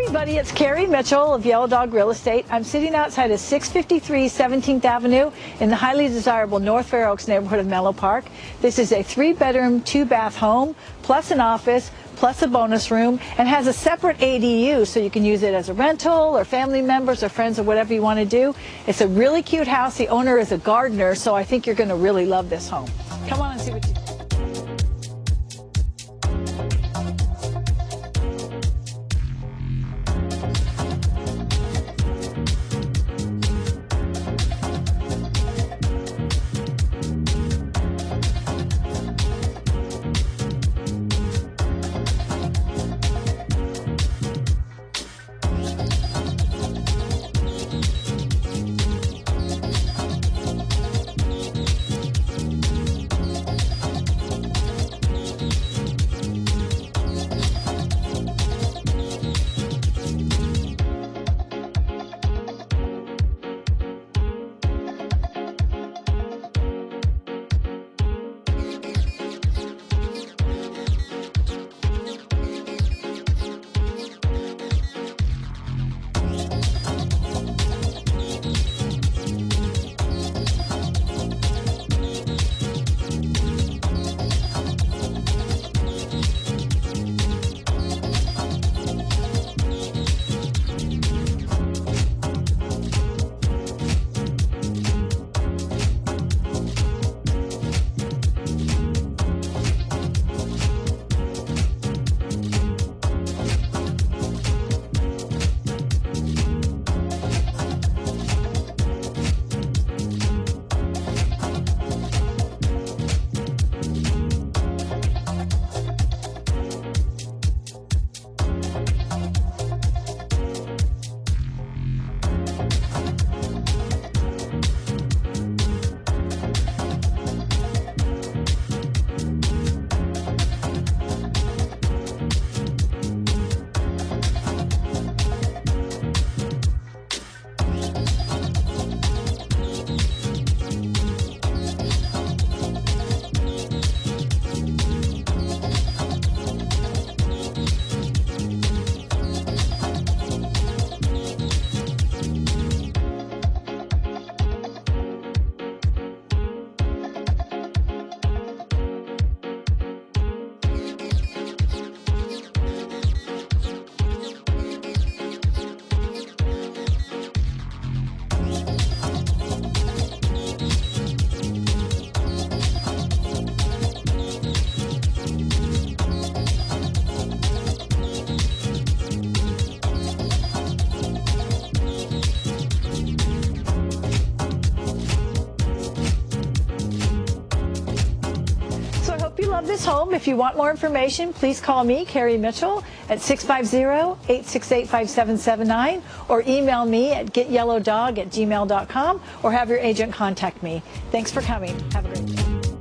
everybody, it's Carey Mitchell of Yellow Dog Real Estate. I'm sitting outside of 653 17th Avenue in the highly desirable North Fair Oaks neighborhood of Menlo Park. This is a 3-bedroom, 2-bath home, plus an office, plus a bonus room, and has a separate ADU, so you can use it as a rental or family members or friends or whatever you want to do. It's a really cute house. The owner is a gardener, so I think you're going to really love this home. Come on and see what you think. If you love this home, if you want more information, please call me, Carey Mitchell, at 650-868-5779 or email me at getyalleodog@gmail.com or have your agent contact me. Thanks for coming. Have a great day.